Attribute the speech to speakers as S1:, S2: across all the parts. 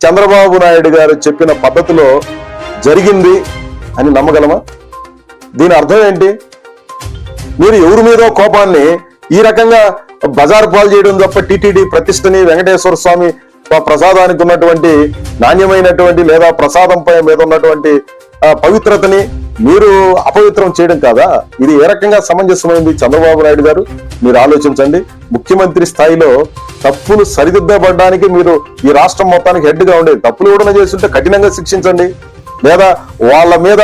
S1: చంద్రబాబు నాయుడు గారు చెప్పిన పద్ధతిలో జరిగింది అని నమ్మగలమా? దీని అర్థం ఏంటి? మీరు ఎవరి మీదో కోపాన్ని ఈ రకంగా బజారు పాలు చేయడం తప్ప టీటీడీ ప్రతిష్టని, వెంకటేశ్వర స్వామి ప్రసాదానికి ఉన్నటువంటి నాణ్యమైనటువంటి లేదా ప్రసాదంపై మీద ఉన్నటువంటి పవిత్రతని మీరు అపవిత్రం చేయడం కాదా? ఇది ఏ రకంగా సమంజసమైంది? చంద్రబాబు నాయుడు గారు, మీరు ఆలోచించండి. ముఖ్యమంత్రి స్థాయిలో తప్పులు సరిదిద్దబడడానికి మీరు ఈ రాష్ట్రం మొత్తానికి హెడ్ గా ఉండేది. తప్పులు కూడా చేస్తుంటే కఠినంగా శిక్షించండి, లేదా వాళ్ళ మీద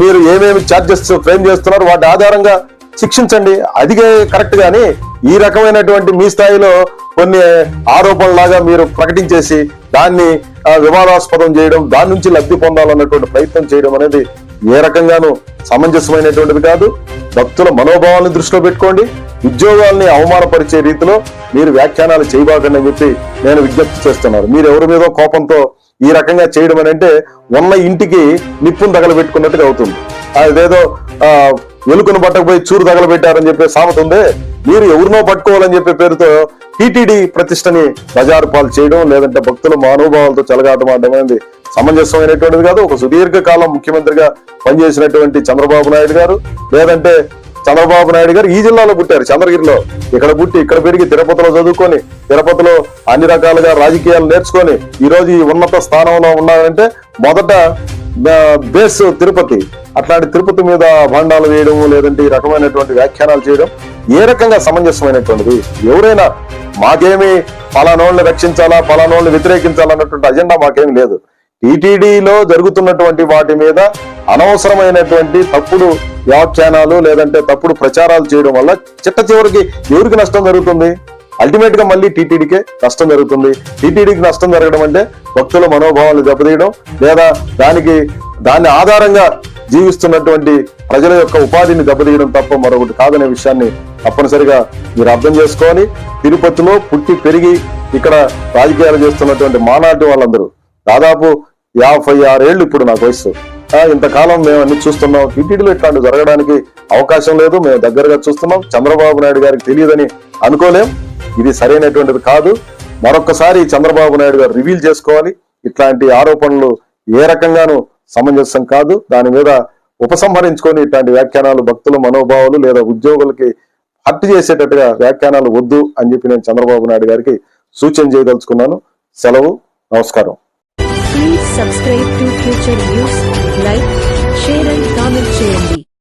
S1: మీరు ఏమేమి ఛార్జెస్ ఫ్రేమ్ చేస్తున్నారు వాటి ఆధారంగా శిక్షించండి. అది కరెక్ట్. గాని ఈ రకమైనటువంటి మీ స్థాయిలో కొన్ని ఆరోపణలాగా మీరు ప్రకటించేసి దాన్ని వివాదాస్పదం చేయడం, దాని నుంచి లబ్ధి పొందాలన్నటువంటి ప్రయత్నం చేయడం అనేది ఏ రకంగానూ సమంజసమైనటువంటిది కాదు. భక్తుల మనోభావాలను దృష్టిలో పెట్టుకోండి. ఉద్యోగాల్ని అవమానపరిచే రీతిలో మీరు వ్యాఖ్యానాలు చేయబాకండి అని చెప్పి నేను విజ్ఞప్తి చేస్తున్నాను. మీరు ఎవరి మీదో కోపంతో ఈ రకంగా చేయడం అని అంటే ఉన్న ఇంటికి నిప్పును తగలబెట్టుకున్నట్టుగా అవుతుంది. అదేదో ఎలుకను పట్టకపోయి చూరు తగలబెట్టారని చెప్పే సామెత ఉందే. మీరు ఎవరినో పట్టుకోవాలని చెప్పే పేరుతో టీటీడీ ప్రతిష్టని బజారు పాలు చేయడం, లేదంటే భక్తుల మనోభావాలతో చెలగాటమాడడం అనేది సమంజసమైనటువంటిది కాదు. ఒక సుదీర్ఘ కాలం ముఖ్యమంత్రిగా పనిచేసినటువంటి చంద్రబాబు నాయుడు గారు, లేదంటే చంద్రబాబు నాయుడు గారు ఈ జిల్లాలో పుట్టారు, చంద్రగిరిలో. ఇక్కడ పుట్టి ఇక్కడ పెరిగి తిరుపతిలో చదువుకొని, తిరుపతిలో అన్ని రకాలుగా రాజకీయాలు నేర్చుకొని ఈ రోజు ఈ ఉన్నత స్థానంలో ఉన్నారంటే మొదట బేస్ తిరుపతి. అట్లాంటి తిరుపతి మీద భాండాలు వేయడం, లేదంటే ఈ రకమైనటువంటి వ్యాఖ్యానాలు చేయడం ఏ రకంగా సమంజసమైనటువంటిది? ఎవరైనా మాకేమి పలానోళ్ళని రక్షించాలా, పలానోళ్ళని వ్యతిరేకించాలన్నటువంటి అజెండా మాకేమి లేదు. టీటీడీలో జరుగుతున్నటువంటి వాటి మీద అనవసరమైనటువంటి తప్పుడు వ్యాఖ్యానాలు, లేదంటే తప్పుడు ప్రచారాలు చేయడం వల్ల చిట్ట చివరికి ఎవరికి నష్టం జరుగుతుంది? అల్టిమేట్ గా మళ్ళీ టీటీడీకే నష్టం జరుగుతుంది. టీటీడీకి నష్టం జరగడం అంటే భక్తుల మనోభావాలు దెబ్బతీయడం, లేదా దాన్ని ఆధారంగా జీవిస్తున్నటువంటి ప్రజల యొక్క ఉపాధిని దెబ్బతీయడం తప్ప మరొకటి కాదనే విషయాన్ని తప్పనిసరిగా మీరు అర్థం చేసుకోవాలి. తిరుపతిలో పుట్టి పెరిగి ఇక్కడ రాజకీయాలు చేస్తున్నటువంటి మానాటి వాళ్ళందరూ దాదాపు 56 ఏళ్ళు ఇప్పుడు నాకు వయసు. ఇంతకాలం మేము అన్ని చూస్తున్నాం. టీటీడీలో ఇట్లాంటి జరగడానికి అవకాశం లేదు. మేము దగ్గరగా చూస్తున్నాం. చంద్రబాబు నాయుడు గారికి తెలియదని అనుకోలేం. ఇది సరైనటువంటిది కాదు. మరొక్కసారి చంద్రబాబు నాయుడు గారు రివీల్ చేసుకోవాలి. ఇట్లాంటి ఆరోపణలు ఏ రకంగానూ సమంజసం కాదు. దాని మీద ఉపసంహరించుకొని ఇట్లాంటి వ్యాఖ్యానాలు భక్తుల మనోభావాలు లేదా ఉద్యోగులకి హత్య చేసేటట్టుగా వ్యాఖ్యానాలు వద్దు అని చెప్పి నేను చంద్రబాబు నాయుడు గారికి సూచన చేయదలుచుకున్నాను. సెలవు. నమస్కారం.
S2: Please subscribe to Future News, like, share and comment చేయండి.